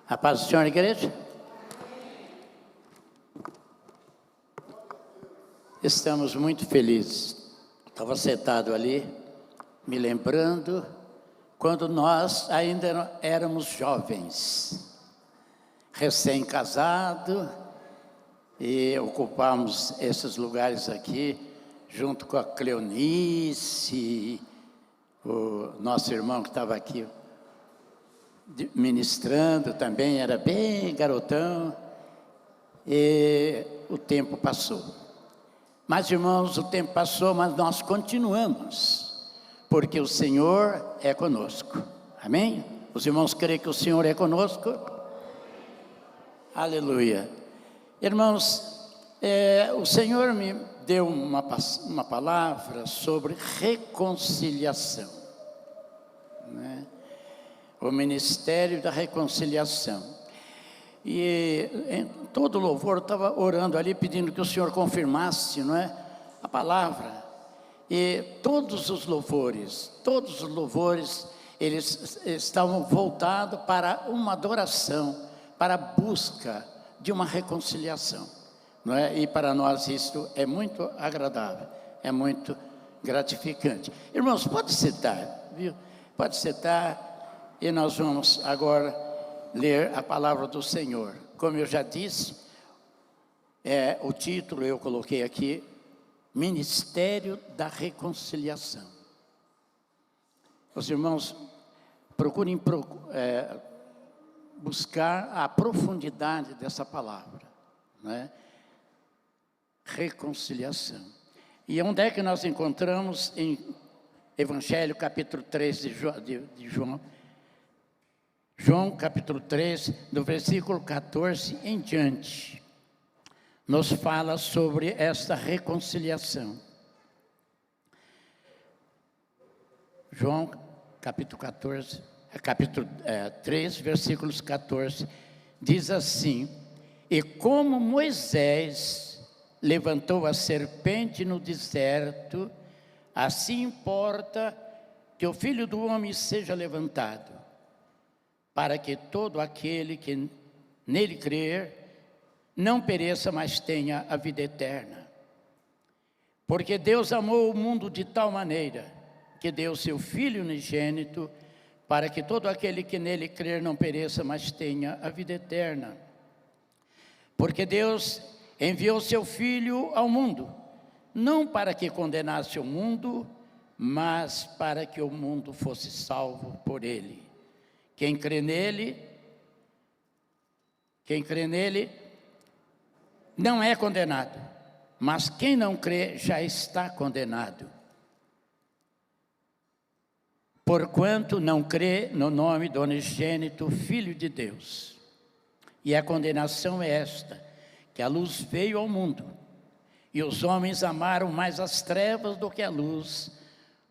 A paz do Senhor, igreja. Estamos muito felizes. Estava sentado ali, me lembrando, quando nós ainda éramos jovens, recém-casados, e ocupamos esses lugares aqui, junto com a Cleonice, o nosso irmão que estava aqui, ministrando também, era bem garotão, e o tempo passou. Mas, irmãos, o tempo passou, mas nós continuamos, porque o Senhor é conosco. Amém? Os irmãos creem que o Senhor é conosco? Aleluia. Irmãos, o Senhor me deu uma palavra sobre reconciliação, né? O ministério da reconciliação. E em todo louvor eu estava orando ali, pedindo que o Senhor confirmasse, não é, a palavra. E todos os louvores, eles estavam voltados para uma adoração, para a busca de uma reconciliação, não é? E para nós isso é muito agradável, é muito gratificante. Irmãos, pode sentar, viu? Pode sentar. E nós vamos agora ler a palavra do Senhor. Como eu já disse, o título eu coloquei aqui, Ministério da Reconciliação. Os irmãos, procurem buscar a profundidade dessa palavra, né? Reconciliação. E onde é que nós encontramos? Em Evangelho capítulo 3 de João. João capítulo 3, do versículo 14 em diante, nos fala sobre esta reconciliação. João capítulo 3, versículos 14, diz assim: E como Moisés levantou a serpente no deserto, assim importa que o Filho do Homem seja levantado, para que todo aquele que nele crer não pereça, mas tenha a vida eterna. Porque Deus amou o mundo de tal maneira que deu seu Filho unigênito, para que todo aquele que nele crer não pereça, mas tenha a vida eterna. Porque Deus enviou seu Filho ao mundo, não para que condenasse o mundo, mas para que o mundo fosse salvo por ele. Quem crê nele não é condenado, mas quem não crê já está condenado, porquanto não crê no nome do unigênito Filho de Deus. E a condenação é esta, que a luz veio ao mundo, e os homens amaram mais as trevas do que a luz,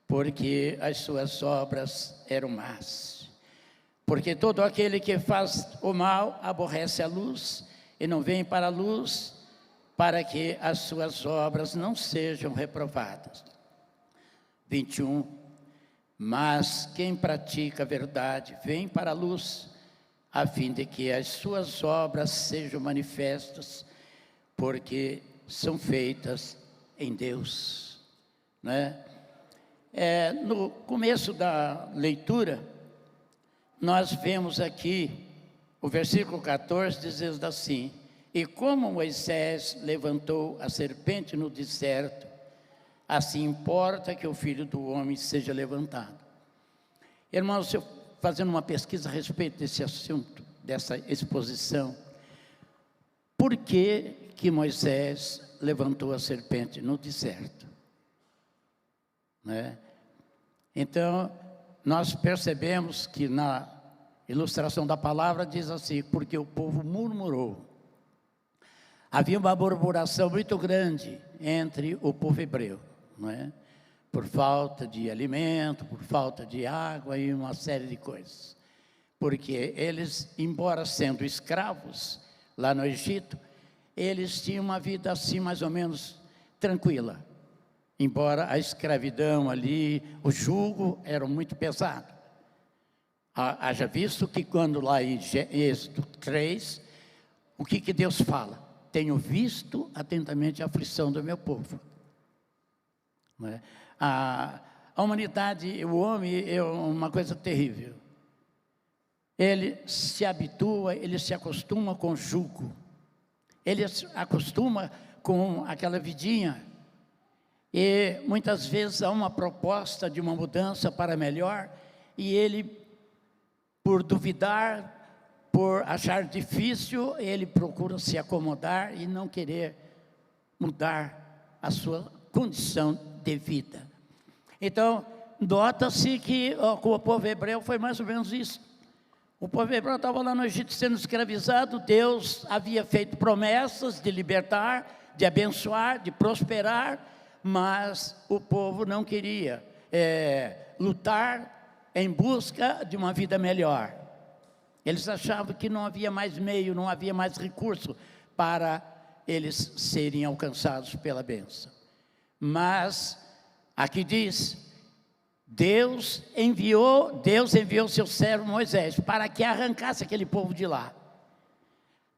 porque as suas obras eram más. Porque todo aquele que faz o mal aborrece a luz e não vem para a luz, para que as suas obras não sejam reprovadas. 21. Mas quem pratica a verdade vem para a luz, a fim de que as suas obras sejam manifestas, porque são feitas em Deus, né? No começo da leitura, nós vemos aqui o versículo 14 dizendo assim: E como Moisés levantou a serpente no deserto, assim importa que o Filho do Homem seja levantado. Irmãos, eu fazendo uma pesquisa a respeito desse assunto, dessa exposição, por que Moisés levantou a serpente no deserto, né? Então, nós percebemos que na ilustração da palavra diz assim: porque o povo murmurou. Havia uma murmuração muito grande entre o povo hebreu, não é? Por falta de alimento, por falta de água e uma série de coisas. Porque eles, embora sendo escravos lá no Egito, eles tinham uma vida assim mais ou menos tranquila. Embora a escravidão ali, o jugo era muito pesado. Haja visto que quando lá em Êxodo 3, o que Deus fala? Tenho visto atentamente a aflição do meu povo. Não é? A humanidade, o homem é uma coisa terrível. Ele se habitua, ele se acostuma com o jugo. Ele se acostuma com aquela vidinha. E muitas vezes há uma proposta de uma mudança para melhor, e ele, por duvidar, por achar difícil, ele procura se acomodar e não querer mudar a sua condição de vida. Então, nota-se que com o povo hebreu foi mais ou menos isso. O povo hebreu estava lá no Egito sendo escravizado. Deus havia feito promessas de libertar, de abençoar, de prosperar, mas o povo não queria lutar em busca de uma vida melhor. Eles achavam que não havia mais meio, não havia mais recurso para eles serem alcançados pela bênção. Mas aqui diz, Deus enviou seu servo Moisés para que arrancasse aquele povo de lá.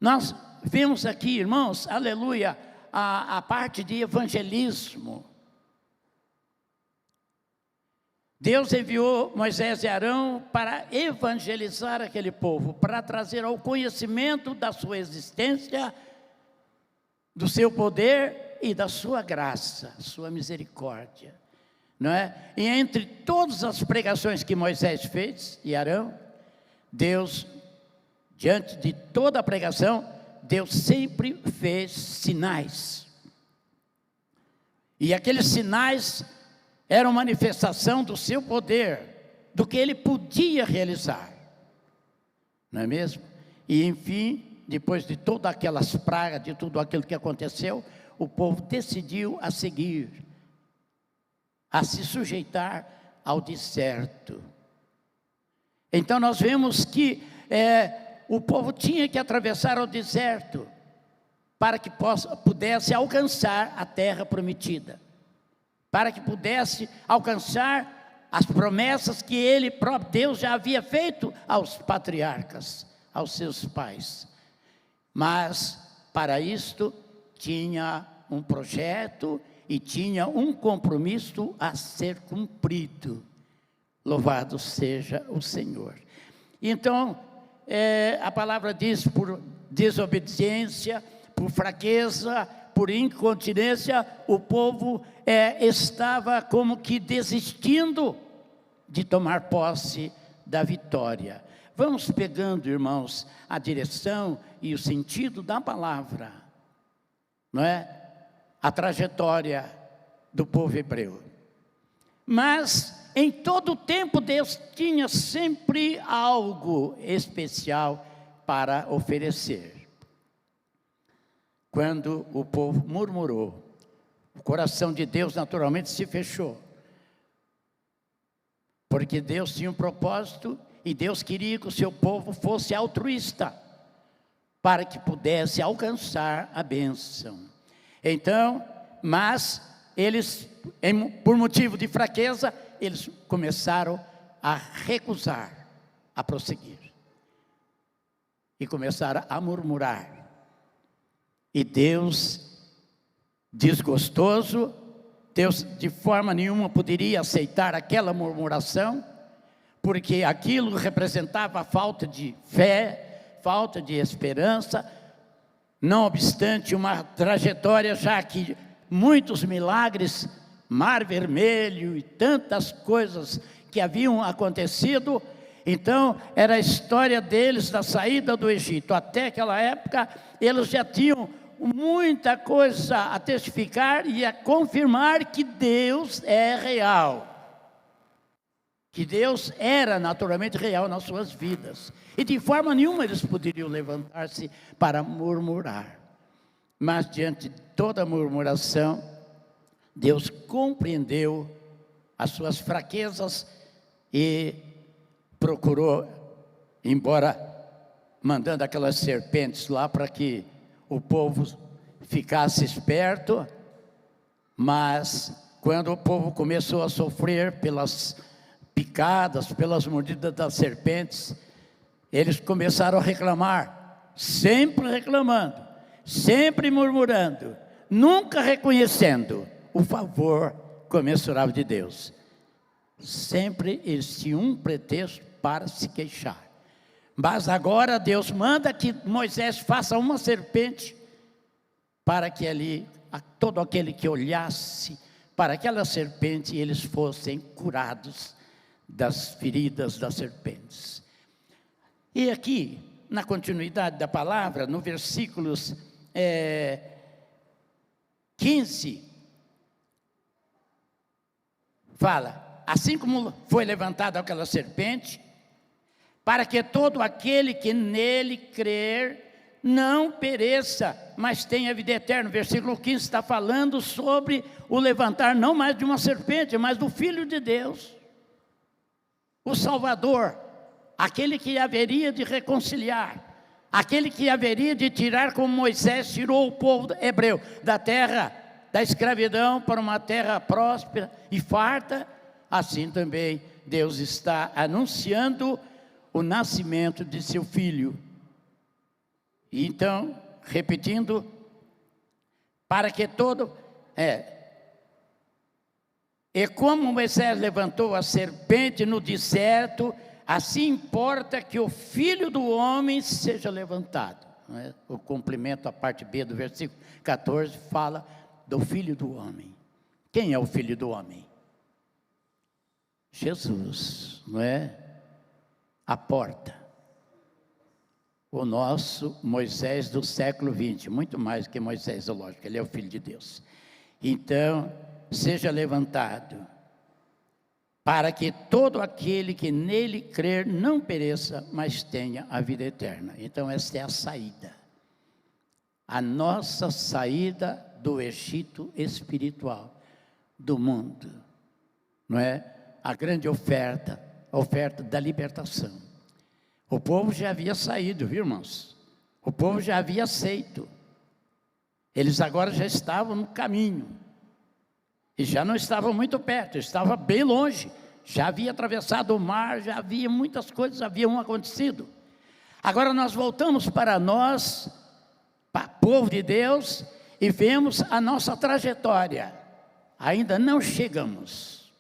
Nós vemos aqui, irmãos, aleluia, a parte de evangelismo. Deus enviou Moisés e Arão para evangelizar aquele povo, para trazer ao conhecimento da sua existência, do seu poder e da sua graça, sua misericórdia, não é? E entre todas as pregações que Moisés fez e Arão, Deus, diante de toda a pregação, Deus sempre fez sinais. E aqueles sinais eram manifestação do seu poder, do que ele podia realizar, não é mesmo? E enfim, depois de todas aquelas pragas, de tudo aquilo que aconteceu, o povo decidiu a seguir, a se sujeitar ao deserto. Então nós vemos que o povo tinha que atravessar o deserto, para que pudesse alcançar a terra prometida, para que pudesse alcançar as promessas que ele próprio, Deus, já havia feito aos patriarcas, aos seus pais. Mas para isto tinha um projeto e tinha um compromisso a ser cumprido. Louvado seja o Senhor. Então, a palavra diz, por desobediência, por fraqueza, por incontinência, o povo estava como que desistindo de tomar posse da vitória. Vamos pegando, irmãos, a direção e o sentido da palavra, não é? A trajetória do povo hebreu. Mas em todo o tempo Deus tinha sempre algo especial para oferecer. Quando o povo murmurou, o coração de Deus naturalmente se fechou, porque Deus tinha um propósito e Deus queria que o seu povo fosse altruísta, para que pudesse alcançar a bênção. Então, mas eles, por motivo de fraqueza, eles começaram a recusar, a prosseguir, e começaram a murmurar. E Deus, desgostoso, Deus de forma nenhuma poderia aceitar aquela murmuração, porque aquilo representava falta de fé, falta de esperança. Não obstante uma trajetória, já que muitos milagres, Mar Vermelho e tantas coisas que haviam acontecido, então era a história deles da saída do Egito. Até aquela época eles já tinham muita coisa a testificar e a confirmar que Deus é real, que Deus era naturalmente real nas suas vidas, e de forma nenhuma eles poderiam levantar-se para murmurar. Mas diante de toda a murmuração, Deus compreendeu as suas fraquezas e procurou, embora mandando aquelas serpentes lá para que o povo ficasse esperto, mas quando o povo começou a sofrer picadas pelas mordidas das serpentes, eles começaram a reclamar, sempre reclamando, sempre murmurando, nunca reconhecendo o favor comensurável de Deus. Sempre eles tinham um pretexto para se queixar. Mas agora Deus manda que Moisés faça uma serpente, para que ali, todo aquele que olhasse para aquela serpente, eles fossem curados das feridas das serpentes. E aqui, na continuidade da palavra, no versículos 15, fala, assim como foi levantada aquela serpente, para que todo aquele que nele crer não pereça, mas tenha vida eterna. O versículo 15 está falando sobre o levantar não mais de uma serpente, mas do Filho de Deus, o Salvador, aquele que haveria de reconciliar, aquele que haveria de tirar, como Moisés tirou o povo hebreu da terra da escravidão para uma terra próspera e farta. Assim também Deus está anunciando o nascimento de seu Filho. Então, repetindo, para que todo... E como Moisés levantou a serpente no deserto, assim importa que o Filho do Homem seja levantado. Não é? O complemento, a parte B do versículo 14, fala do Filho do Homem. Quem é o Filho do Homem? Jesus, não é? A porta. O nosso Moisés do século 20, muito mais que Moisés, lógico, ele é o Filho de Deus. Então, seja levantado, para que todo aquele que nele crer não pereça, mas tenha a vida eterna. Então, essa é a saída. A nossa saída do Egito espiritual, do mundo, não é? A grande oferta, a oferta da libertação. O povo já havia saído, viu, irmãos? O povo já havia aceito. Eles agora já estavam no caminho. E já não estavam muito perto, estavam bem longe. Já havia atravessado o mar, já havia muitas coisas haviam acontecido. Agora nós voltamos para nós, para o povo de Deus, e vemos a nossa trajetória. Ainda não chegamos.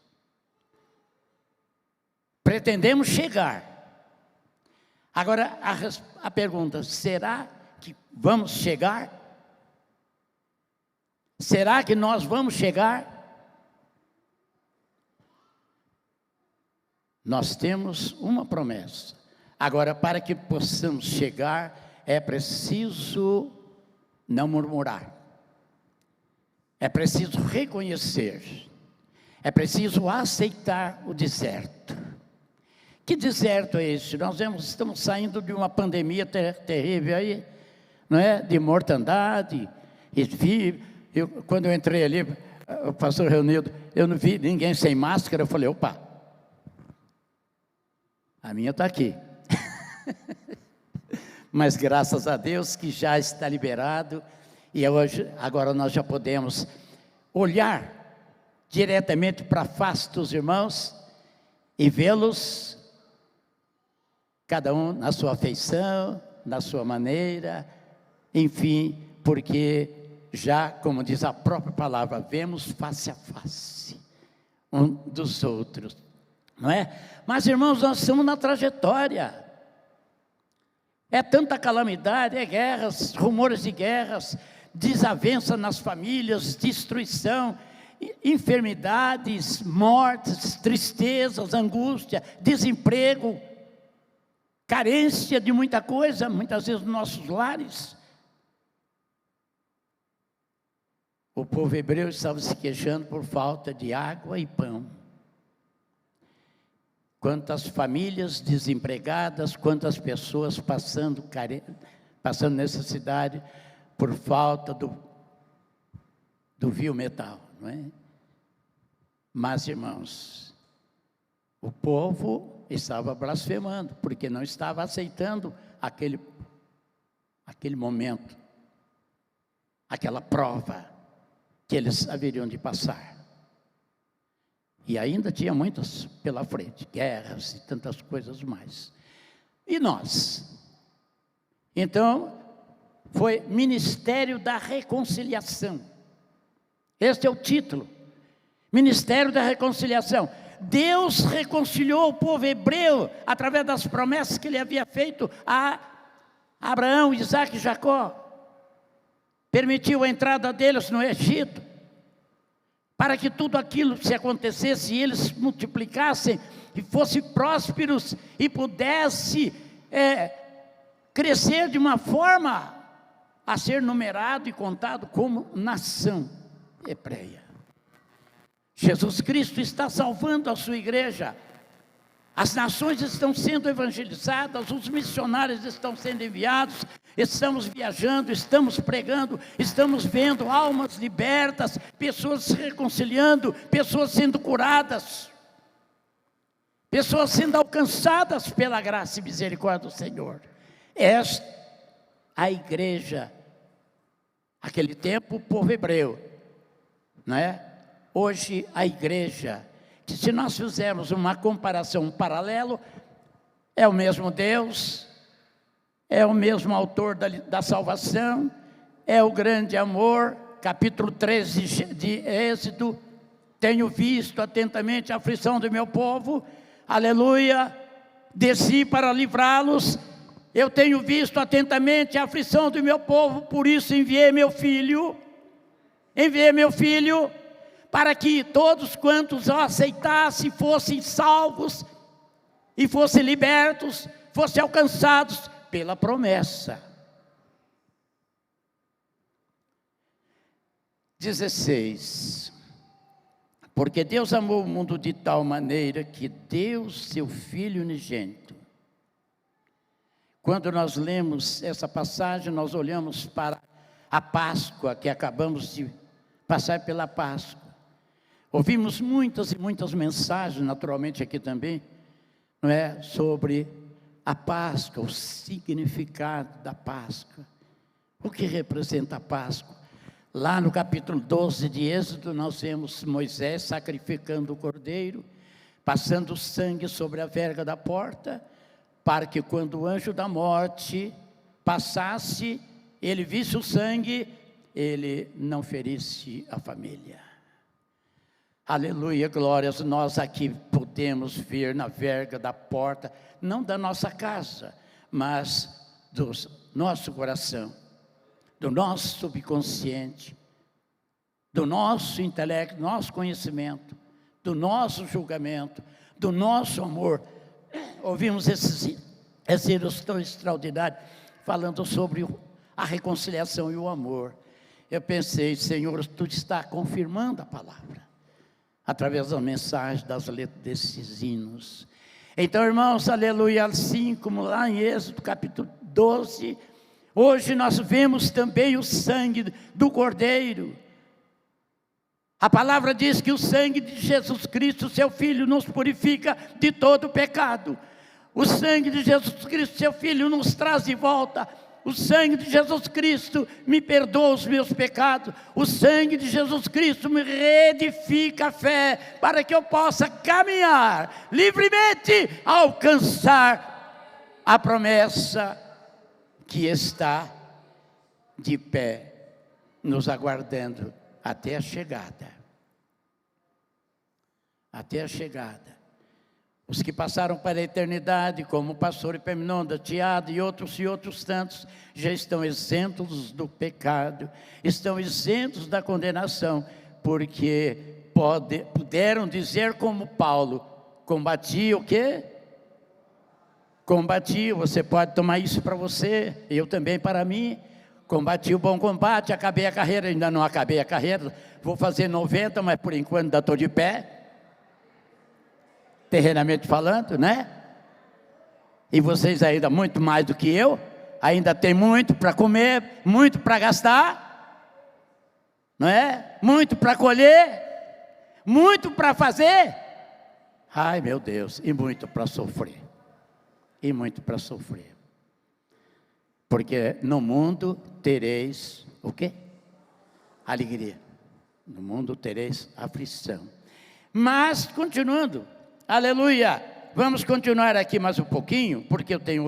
Pretendemos chegar. Agora a pergunta, será que vamos chegar? Será que nós vamos chegar? Nós temos uma promessa. Agora, para que possamos chegar, é preciso não murmurar. É preciso reconhecer. É preciso aceitar o deserto. Que deserto é esse? Nós estamos saindo de uma pandemia terrível aí, não é? De mortandade. Quando eu entrei ali, o pastor reunido, eu não vi ninguém sem máscara. Eu falei, opa, a minha está aqui. Mas graças a Deus que já está liberado. E agora nós já podemos olhar diretamente para a face dos irmãos e vê-los, cada um na sua afeição, na sua maneira, enfim, porque já, como diz a própria palavra, vemos face a face um dos outros, não é? Mas, irmãos, nós estamos na trajetória. É tanta calamidade, é guerras, rumores de guerras, desavença nas famílias, destruição, enfermidades, mortes, tristezas, angústia, desemprego, carência de muita coisa, muitas vezes nos nossos lares. O povo hebreu estava se queixando por falta de água e pão. Quantas famílias desempregadas, quantas pessoas passando necessidade por falta do vil metal, não é? Mas, irmãos, o povo estava blasfemando, porque não estava aceitando aquele momento, aquela prova que eles haveriam de passar. E ainda tinha muitas pela frente, guerras e tantas coisas mais. E nós? Então, foi Ministério da Reconciliação. Este é o título. Ministério da Reconciliação. Deus reconciliou o povo hebreu através das promessas que ele havia feito a Abraão, Isaque e Jacó. Permitiu a entrada deles no Egito, para que tudo aquilo se acontecesse e eles multiplicassem e fossem prósperos e pudesse crescer de uma forma a ser numerado e contado como nação hebreia. Jesus Cristo está salvando a sua igreja. As nações estão sendo evangelizadas, os missionários estão sendo enviados, estamos viajando, estamos pregando, estamos vendo almas libertas, pessoas se reconciliando, pessoas sendo curadas, pessoas sendo alcançadas pela graça e misericórdia do Senhor. Esta a igreja, aquele tempo o povo hebreu, não é? Hoje a igreja, que se nós fizermos uma comparação, um paralelo, é o mesmo Deus, é o mesmo autor da salvação, é o grande amor. Capítulo 13 de Êxodo: tenho visto atentamente a aflição do meu povo, aleluia, desci para livrá-los. Eu tenho visto atentamente a aflição do meu povo, por isso enviei meu filho, para que todos quantos o aceitassem fossem salvos e fossem libertos, fossem alcançados pela promessa. 16. Porque Deus amou o mundo de tal maneira que deu seu Filho unigênito. Quando nós lemos essa passagem, nós olhamos para a Páscoa, que acabamos de passar pela Páscoa. Ouvimos muitas e muitas mensagens, naturalmente aqui também, não é, sobre a Páscoa, o significado da Páscoa, o que representa a Páscoa. Lá no capítulo 12 de Êxodo, nós vemos Moisés sacrificando o cordeiro, passando sangue sobre a verga da porta, para que quando o anjo da morte passasse, ele visse o sangue, ele não ferisse a família. Aleluia, glórias. Nós aqui podemos ver na verga da porta, não da nossa casa, mas do nosso coração, do nosso subconsciente, do nosso intelecto, do nosso conhecimento, do nosso julgamento, do nosso amor. Ouvimos esses hinos tão extraordinários, falando sobre a reconciliação e o amor. Eu pensei, Senhor, Tu está confirmando a palavra, através da mensagem, das letras desses hinos. Então, irmãos, aleluia, assim como lá em Êxodo capítulo 12, hoje nós vemos também o sangue do Cordeiro. A palavra diz que o sangue de Jesus Cristo, seu Filho, nos purifica de todo pecado. O sangue de Jesus Cristo, seu Filho, nos traz de volta. O sangue de Jesus Cristo me perdoa os meus pecados. O sangue de Jesus Cristo me reedifica a fé, para que eu possa caminhar livremente, alcançar a promessa que está de pé, nos aguardando até a chegada. Até a chegada. Os que passaram para a eternidade, como o pastor Epaminondas, Tiago e outros tantos, já estão isentos do pecado, estão isentos da condenação, porque puderam dizer como Paulo: combati o quê? Combati, você pode tomar isso para você, eu também para mim. Combati o bom combate, acabei a carreira, ainda não acabei a carreira, vou fazer 90, mas por enquanto ainda estou de pé. Terrenamente falando, né? E vocês ainda muito mais do que eu, ainda tem muito para comer, muito para gastar, não é? Muito para colher, muito para fazer. Ai, meu Deus, e muito para sofrer. E muito para sofrer. Porque no mundo tereis o quê? Alegria. No mundo tereis aflição. Mas, continuando, aleluia, vamos continuar aqui mais um pouquinho, porque eu tenho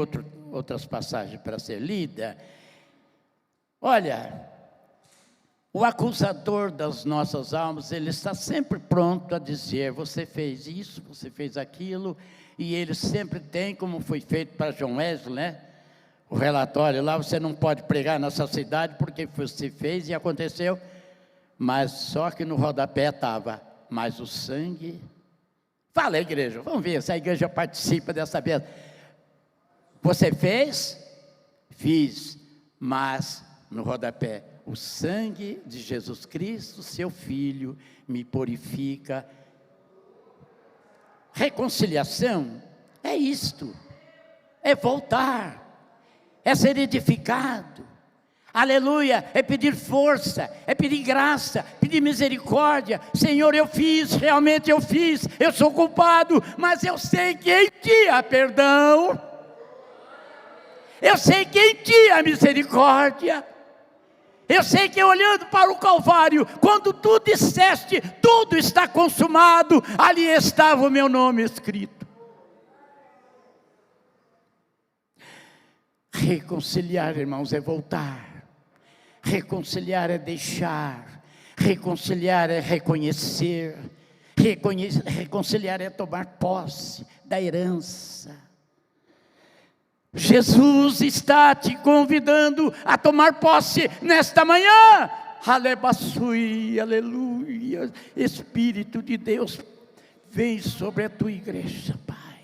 outras passagens para ser lida. Olha, o acusador das nossas almas, ele está sempre pronto a dizer, você fez isso, você fez aquilo, e ele sempre tem, como foi feito para John Wesley, né? O relatório lá, você não pode pregar nessa cidade, porque você fez e aconteceu, mas só que no rodapé estava, mas o sangue... Fala, igreja, vamos ver se a igreja participa dessa vez. Você fez? Fiz, mas no rodapé, o sangue de Jesus Cristo, seu Filho, me purifica. Reconciliação é isto, é voltar, é ser edificado, aleluia, é pedir força, é pedir graça, pedir misericórdia. Senhor, eu fiz, realmente eu fiz, eu sou culpado, mas eu sei que em ti há perdão, eu sei que em ti há misericórdia. Eu sei que olhando para o Calvário, quando tu disseste, tudo está consumado, ali estava o meu nome escrito. Reconciliar, irmãos, é voltar. Reconciliar é deixar. Reconciliar é reconhecer. Reconciliar é tomar posse da herança. Jesus está te convidando a tomar posse nesta manhã. Alebaçui, aleluia. Espírito de Deus, vem sobre a tua igreja, Pai.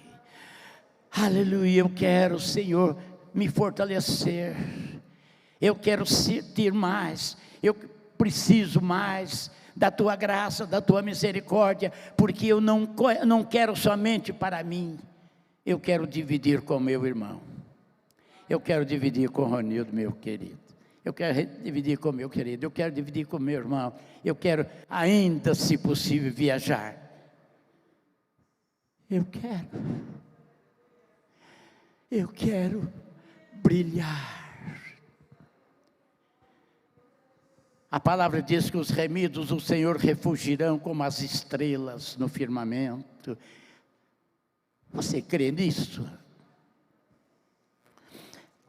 Aleluia, eu quero, Senhor, me fortalecer. Eu quero sentir mais. Eu preciso mais da tua graça, da tua misericórdia, porque eu não quero somente para mim. Eu quero dividir com meu irmão. Eu quero dividir com o Ronildo, meu querido. Eu quero dividir com meu querido. Eu quero dividir com meu irmão. Eu quero ainda, se possível, viajar. Eu quero brilhar. A palavra diz que os remidos do Senhor refugirão como as estrelas no firmamento. Você crê nisso?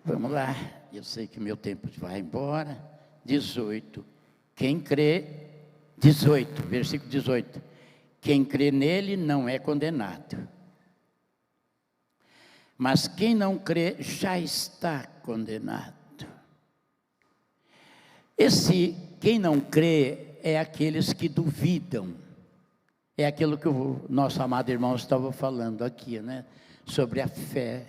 Vamos lá, eu sei que meu tempo vai embora. 18, quem crê, 18, versículo 18. Quem crê nele não é condenado. Mas quem não crê já está condenado. Quem não crê é aqueles que duvidam. É aquilo que o nosso amado irmão estava falando aqui, né? Sobre a fé.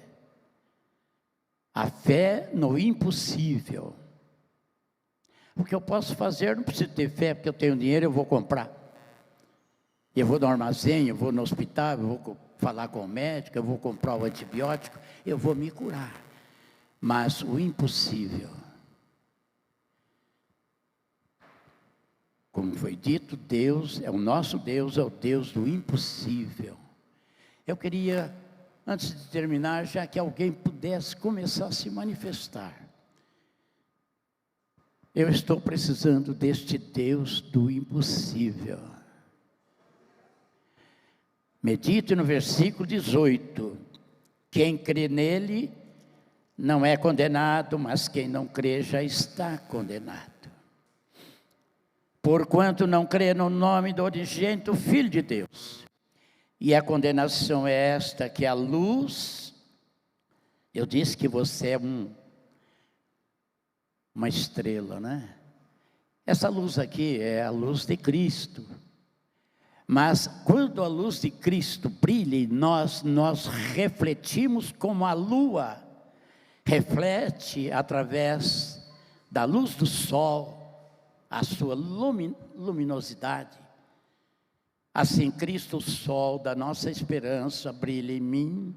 A fé no impossível. O que eu posso fazer, não preciso ter fé, porque eu tenho dinheiro, eu vou comprar. Eu vou no armazém, eu vou no hospital, eu vou falar com o médico, eu vou comprar o antibiótico, eu vou me curar. Mas o impossível, como foi dito, Deus é o nosso Deus, é o Deus do impossível. Eu queria, antes de terminar, já que alguém pudesse começar a se manifestar. Eu estou precisando deste Deus do impossível. Medite no versículo 18. Quem crê nele não é condenado, mas quem não crê já está condenado. Porquanto não crê no nome do unigênito Filho de Deus. E a condenação é esta, que a luz, eu disse que você é uma estrela, né? Essa luz aqui é a luz de Cristo. Mas quando a luz de Cristo brilha em nós refletimos como a lua reflete através da luz do sol, a sua luminosidade. Assim, Cristo, o sol da nossa esperança, brilha em mim,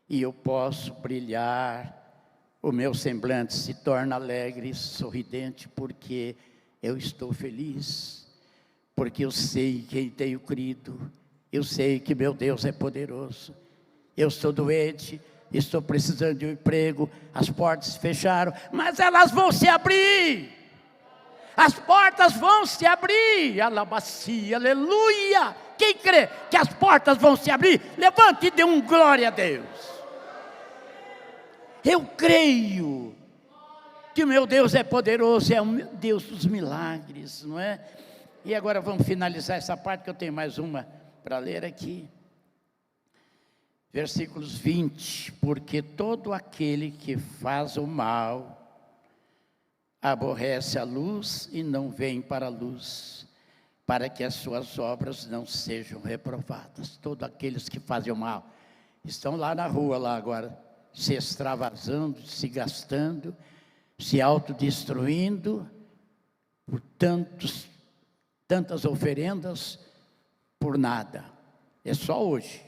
e eu posso brilhar, o meu semblante se torna alegre, sorridente, porque eu estou feliz, porque eu sei quem tenho crido, eu sei que meu Deus é poderoso. Eu estou doente, estou precisando de um emprego, as portas se fecharam, mas elas vão se abrir. As portas vão se abrir, alabacia, aleluia. Quem crê que as portas vão se abrir, levante e dê um glória a Deus. Eu creio que o meu Deus é poderoso, é o Deus dos milagres, não é? E agora vamos finalizar essa parte, que eu tenho mais uma para ler aqui. Versículos 20: porque todo aquele que faz o mal aborrece a luz e não vem para a luz, para que as suas obras não sejam reprovadas. Todos aqueles que fazem o mal estão lá na rua, lá agora, se extravasando, se gastando, se autodestruindo, por tantas oferendas, por nada. É só hoje.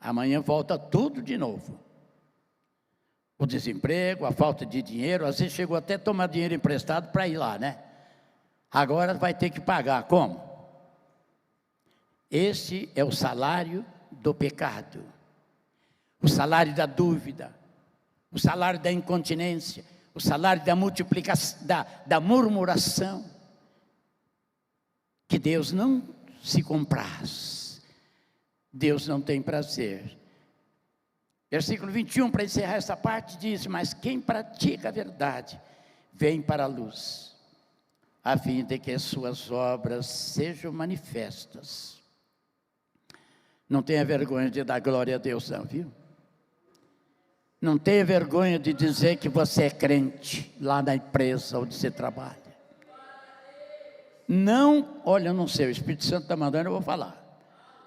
Amanhã volta tudo de novo. O desemprego, a falta de dinheiro, às vezes chegou até a tomar dinheiro emprestado para ir lá, né? Agora vai ter que pagar, como? Esse é o salário do pecado, o salário da dúvida, o salário da incontinência, o salário da multiplicação, da murmuração, que Deus não se compraz, Deus não tem prazer. Versículo 21, para encerrar essa parte, diz: mas quem pratica a verdade, vem para a luz, a fim de que as suas obras sejam manifestas. Não tenha vergonha de dar glória a Deus, não, viu? Não tenha vergonha de dizer que você é crente, lá na empresa onde você trabalha. Não, olha, eu não sei, o Espírito Santo está mandando, eu vou falar.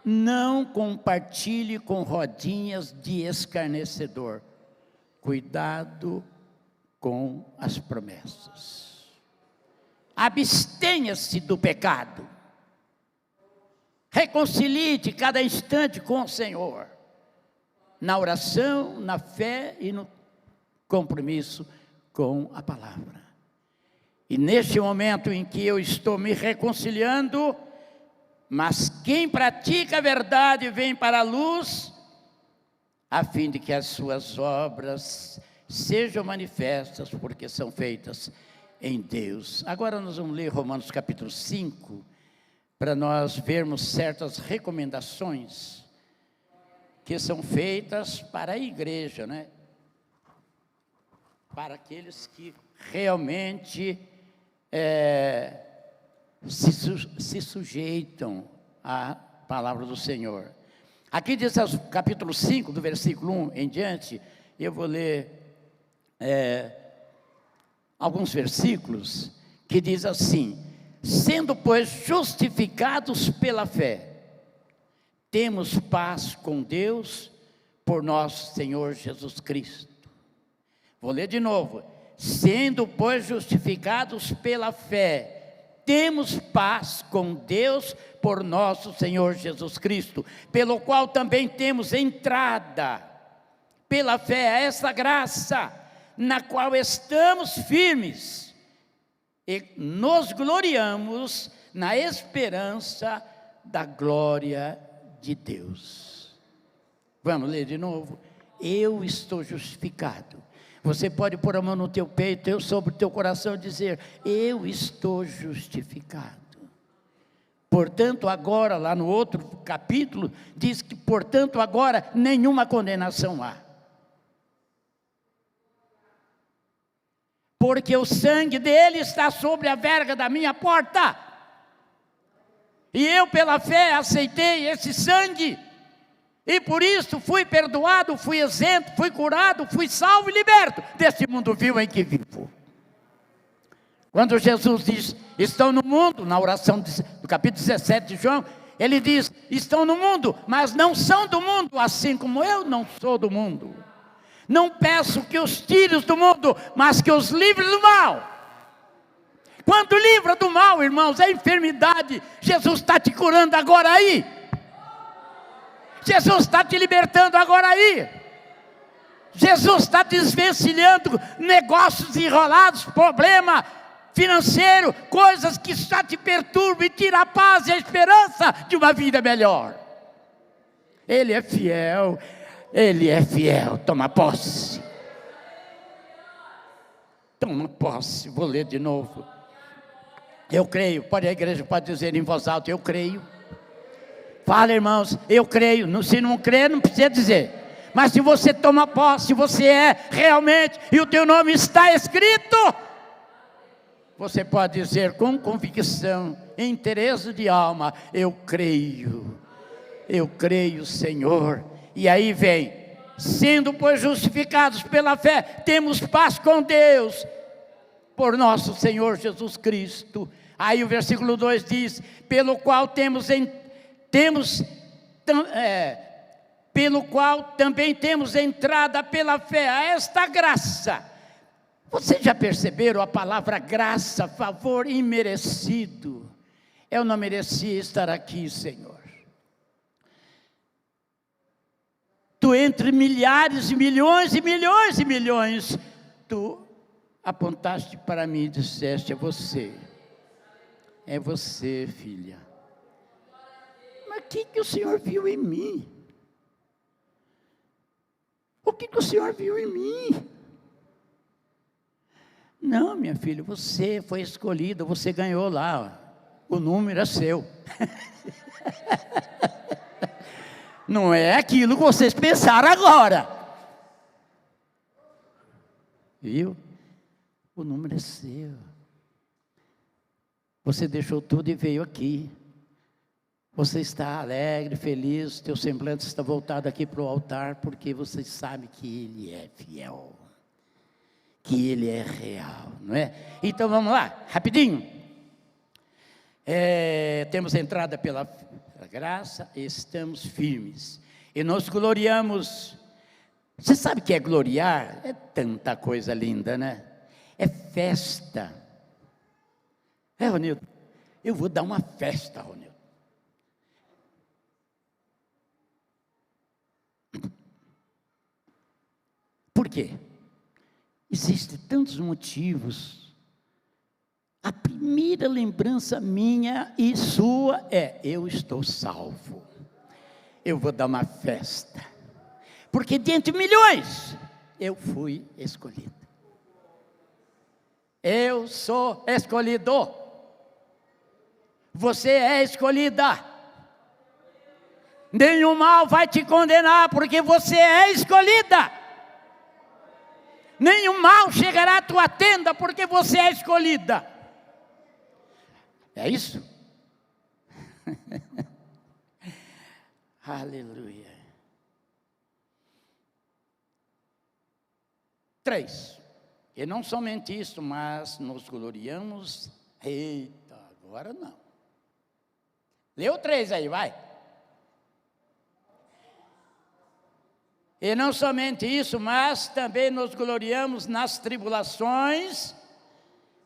Não compartilhe com rodinhas de escarnecedor. Cuidado com as promessas. Abstenha-se do pecado. Reconcilie-te cada instante com o Senhor, na oração, na fé e no compromisso com a palavra. E neste momento em que eu estou me reconciliando, mas quem pratica a verdade vem para a luz, a fim de que as suas obras sejam manifestas, porque são feitas em Deus. Agora nós vamos ler Romanos capítulo 5, para nós vermos certas recomendações que são feitas para a igreja, né? Para aqueles que realmente se sujeitam à palavra do Senhor. Aqui diz capítulo 5, do versículo 1 em diante, eu vou ler alguns versículos, que diz assim: sendo, pois, justificados pela fé, temos paz com Deus, por nosso Senhor Jesus Cristo. Vou ler de novo. Sendo, pois, justificados pela fé, temos paz com Deus por nosso Senhor Jesus Cristo, pelo qual também temos entrada, pela fé, a essa graça, na qual estamos firmes, e nos gloriamos na esperança da glória de Deus. Vamos ler de novo. Eu estou justificado. Você pode pôr a mão no teu peito, eu sobre o teu coração, e dizer: eu estou justificado. Portanto, agora, lá no outro capítulo, diz que, portanto, agora, nenhuma condenação há. Porque o sangue dele está sobre a verga da minha porta. E eu, pela fé, aceitei esse sangue. E por isso fui perdoado, fui isento, fui curado, fui salvo e liberto deste mundo vil em que vivo. Quando Jesus diz: estão no mundo, na oração do capítulo 17 de João, ele diz: estão no mundo, mas não são do mundo, assim como eu não sou do mundo. Não peço que os tires do mundo, mas que os livre do mal. Quando livra do mal, irmãos, a enfermidade, Jesus está te curando agora aí. Jesus está te libertando agora aí. Jesus está desvencilhando negócios enrolados, problema financeiro, coisas que só te perturbam e tira a paz e a esperança de uma vida melhor. Ele é fiel, Ele é fiel. Toma posse. Toma posse. Vou ler de novo. Eu creio. A igreja pode dizer em voz alta: eu creio Fala, irmãos, eu creio. Se não crer, não precisa dizer. Mas se você toma posse, se você é realmente, e o teu nome está escrito, você pode dizer com convicção, em interesse de alma, eu creio, Senhor. E aí vem, sendo pois justificados pela fé, temos paz com Deus, por nosso Senhor Jesus Cristo. Aí o versículo 2 diz, pelo qual também temos entrada pela fé a esta graça. Vocês já perceberam a palavra graça, favor imerecido? Eu não merecia estar aqui, Senhor. Tu, entre milhares e milhões e milhões e milhões, tu apontaste para mim e disseste, é você, filha. Mas o que o Senhor viu em mim? O que o Senhor viu em mim? Não, minha filha, você foi escolhida, você ganhou lá, o número é seu. Não é aquilo que vocês pensaram agora. Viu? O número é seu. Você deixou tudo e veio aqui. Você está alegre, feliz, teu semblante está voltado aqui para o altar, porque você sabe que Ele é fiel, que Ele é real, não é? Então vamos lá, rapidinho. Temos entrada pela graça, estamos firmes, e nos gloriamos. Você sabe o que é gloriar? É tanta coisa linda, né? É festa. Ronildo, eu vou dar uma festa, Ronildo. Por quê? Existem tantos motivos. A primeira lembrança minha e sua é, eu estou salvo. Eu vou dar uma festa. Porque dentre milhões, eu fui escolhido. Eu sou escolhido. Você é escolhida. Nenhum mal vai te condenar, porque você é escolhida. Nenhum mal chegará à tua tenda, porque você é escolhida. É isso? Aleluia. 3. E não somente isso, mas nos gloriamos. Eita, agora não. Lê o 3 aí, vai. E não somente isso, mas também nos gloriamos nas tribulações,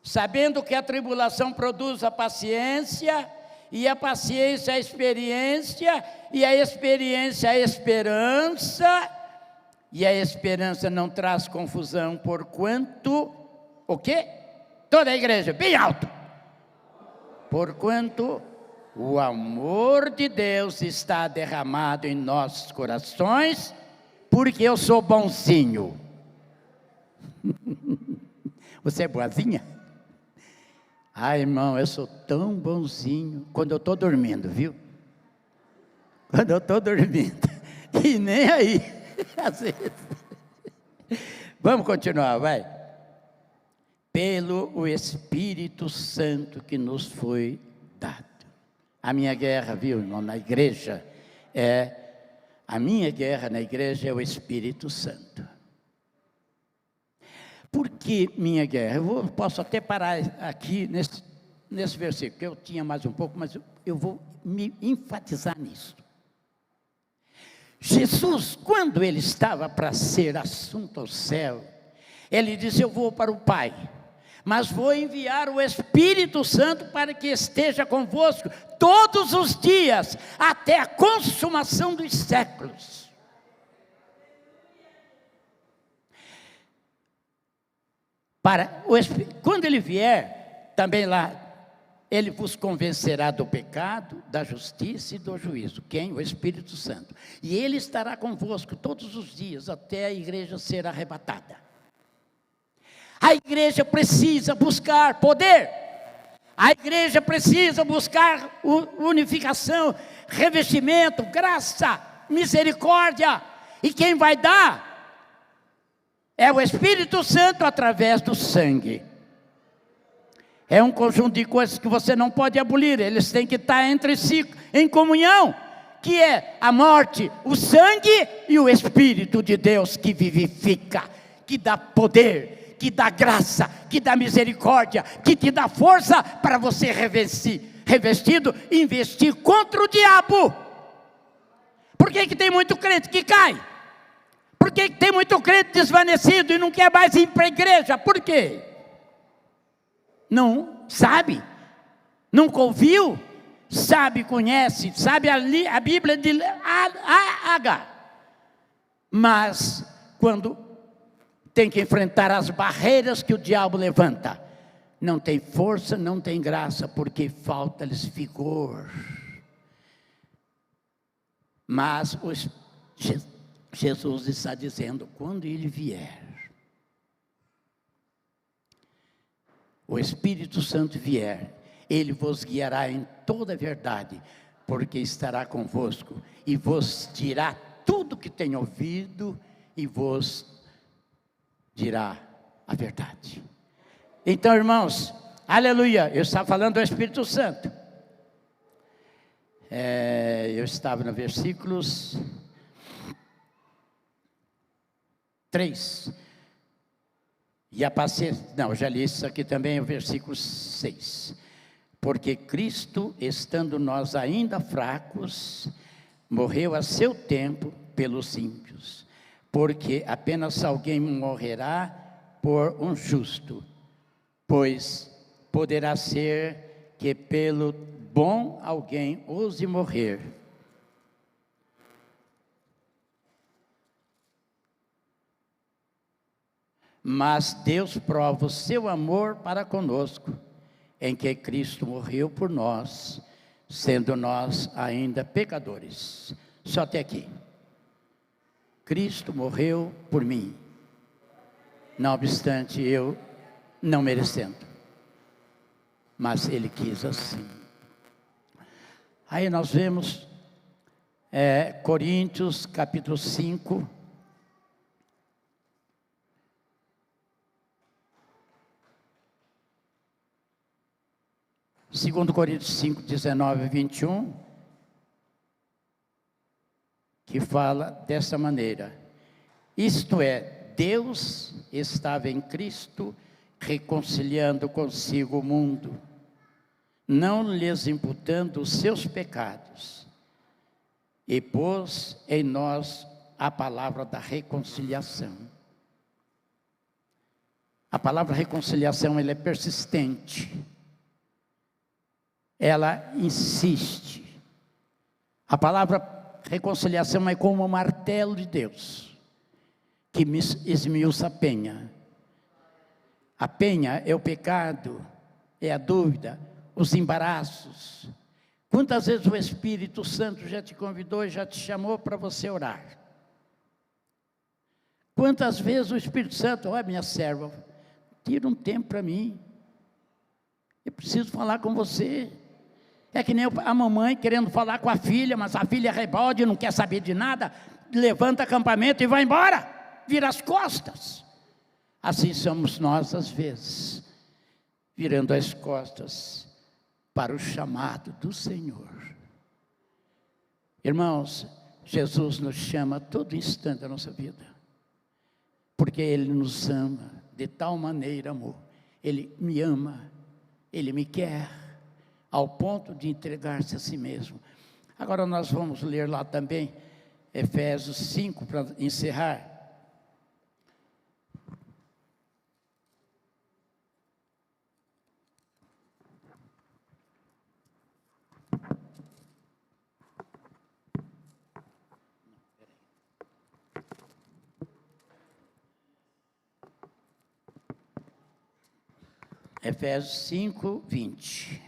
sabendo que a tribulação produz a paciência, e a paciência a experiência, e a experiência a esperança, e a esperança não traz confusão, porquanto, o quê? Toda a igreja, bem alto. Porquanto o amor de Deus está derramado em nossos corações, porque eu sou bonzinho. Você é boazinha? Ai, irmão, eu sou tão bonzinho quando eu estou dormindo, viu? Quando eu estou dormindo. E nem aí. Às vezes. Vamos continuar, vai. Pelo o Espírito Santo que nos foi dado. A minha guerra, viu, irmão, na igreja a minha guerra na igreja é o Espírito Santo. Por que minha guerra? Eu posso até parar aqui nesse versículo, que eu tinha mais um pouco, mas eu vou me enfatizar nisso. Jesus, quando ele estava para ser assunto ao céu, ele disse, eu vou para o Pai, mas vou enviar o Espírito Santo para que esteja convosco todos os dias, até a consumação dos séculos. Quando ele vier, também lá, ele vos convencerá do pecado, da justiça e do juízo. Quem? O Espírito Santo. E ele estará convosco todos os dias, até a igreja ser arrebatada. A igreja precisa buscar poder. A igreja precisa buscar unificação, revestimento, graça, misericórdia. E quem vai dar é o Espírito Santo através do sangue. É um conjunto de coisas que você não pode abolir. Eles têm que estar entre si em comunhão, que é a morte, o sangue e o Espírito de Deus que vivifica, que dá poder, que dá graça, que dá misericórdia, que te dá força para você revestido, investir contra o diabo. Por que tem muito crente que cai? Por que tem muito crente desvanecido e não quer mais ir para a igreja? Por quê? Não sabe, nunca ouviu, sabe, conhece, sabe a Bíblia de H. Mas quando tem que enfrentar as barreiras que o diabo levanta, não tem força, não tem graça, porque falta-lhes vigor. Mas Jesus está dizendo, quando ele vier, o Espírito Santo vier, ele vos guiará em toda a verdade, porque estará convosco, e vos dirá tudo que tem ouvido, e vos dirá a verdade. Então, irmãos, aleluia, eu estava falando do Espírito Santo. Eu estava no versículos 3. E a paciência, não, já li isso aqui também, o versículo 6. Porque Cristo, estando nós ainda fracos, morreu a seu tempo pelos ímpios. Porque apenas alguém morrerá por um justo, pois poderá ser que pelo bom alguém ouse morrer. Mas Deus prova o seu amor para conosco, em que Cristo morreu por nós, sendo nós ainda pecadores. Só até aqui. Cristo morreu por mim, não obstante eu não merecendo, mas Ele quis assim. Aí nós vemos Coríntios capítulo 5, segundo Coríntios 5, 19 e 21, que fala dessa maneira: isto é, Deus estava em Cristo, reconciliando consigo o mundo, não lhes imputando os seus pecados, e pôs em nós a palavra da reconciliação. A palavra reconciliação, ela é persistente. Ela insiste. A palavra reconciliação é como um martelo de Deus, que esmiuça a penha. A penha é o pecado, é a dúvida, os embaraços. Quantas vezes o Espírito Santo já te convidou e já te chamou para você orar? Quantas vezes o Espírito Santo, olha minha serva, tira um tempo para mim, eu preciso falar com você. É que nem a mamãe querendo falar com a filha, mas a filha é rebelde, não quer saber de nada, levanta acampamento e vai embora, vira as costas. Assim somos nós às vezes, virando as costas para o chamado do Senhor. Irmãos, Jesus nos chama a todo instante da nossa vida, porque Ele nos ama de tal maneira, amor. Ele me ama, Ele me quer, ao ponto de entregar-se a si mesmo. Agora nós vamos ler lá também, Efésios 5, para encerrar. Efésios 5, 20.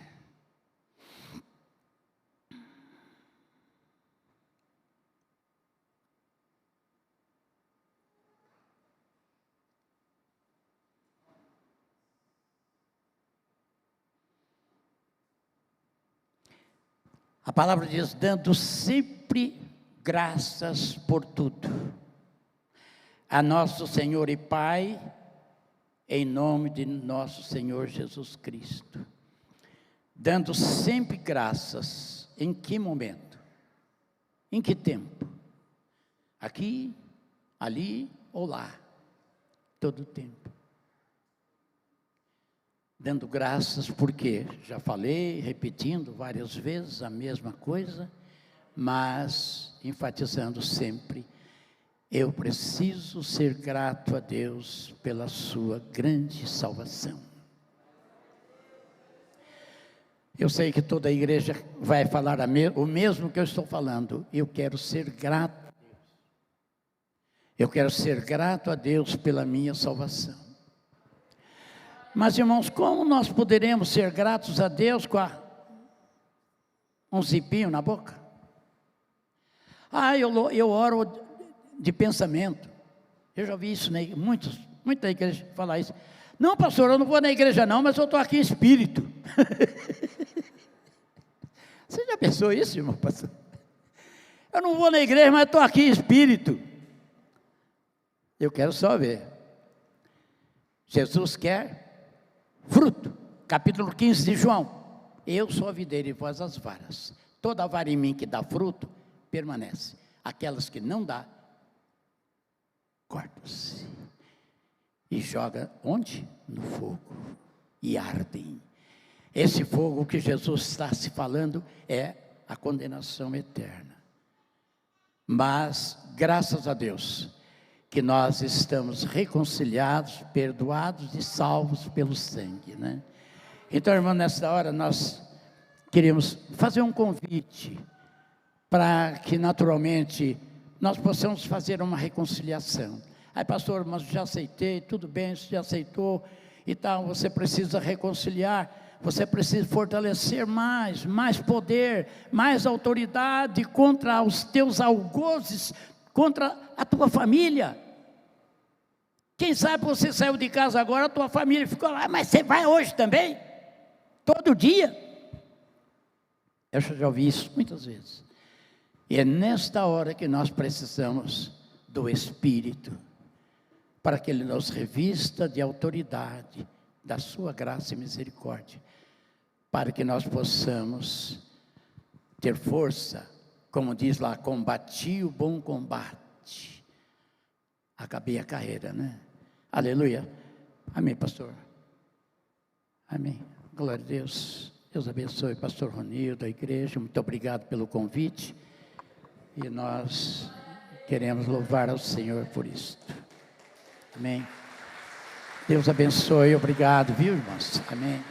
A palavra diz, dando sempre graças por tudo, a nosso Senhor e Pai, em nome de nosso Senhor Jesus Cristo. Dando sempre graças, em que momento? Em que tempo? Aqui, ali ou lá? Todo o tempo. Dando graças porque, já falei, repetindo várias vezes a mesma coisa, mas enfatizando sempre, eu preciso ser grato a Deus pela sua grande salvação. Eu sei que toda a igreja vai falar o mesmo que eu estou falando. Eu quero ser grato a Deus. Eu quero ser grato a Deus pela minha salvação. Mas, irmãos, como nós poderemos ser gratos a Deus com um zipinho na boca? Eu oro de pensamento. Eu já vi isso, muita igreja falar isso. Não, pastor, eu não vou na igreja não, mas eu estou aqui em espírito. Você já pensou isso, irmão pastor? Eu não vou na igreja, mas estou aqui em espírito. Eu quero só ver. Jesus quer fruto. Capítulo 15 de João. Eu sou a videira e vós as varas. Toda vara em mim que dá fruto, permanece. Aquelas que não dá, corta-se e joga onde? No fogo, e ardem. Esse fogo que Jesus está se falando é a condenação eterna. Mas, graças a Deus, que nós estamos reconciliados, perdoados e salvos pelo sangue, né? Então, irmão, nessa hora nós queremos fazer um convite para que naturalmente nós possamos fazer uma reconciliação. Aí, pastor, mas já aceitei, tudo bem, você já aceitou e tal, você precisa reconciliar, você precisa fortalecer mais poder, mais autoridade contra os teus algozes, contra a tua família. Quem sabe você saiu de casa agora, a tua família ficou lá, mas você vai hoje também? Todo dia? Eu já ouvi isso muitas vezes. E é nesta hora que nós precisamos do Espírito, para que Ele nos revista de autoridade, da sua graça e misericórdia, para que nós possamos ter força, como diz lá, combati o bom combate, acabei a carreira, né? Aleluia. Amém, pastor. Amém. Glória a Deus. Deus abençoe o pastor Ronildo, da igreja. Muito obrigado pelo convite. E nós queremos louvar ao Senhor por isso. Amém. Deus abençoe. Obrigado, viu, irmãos? Amém.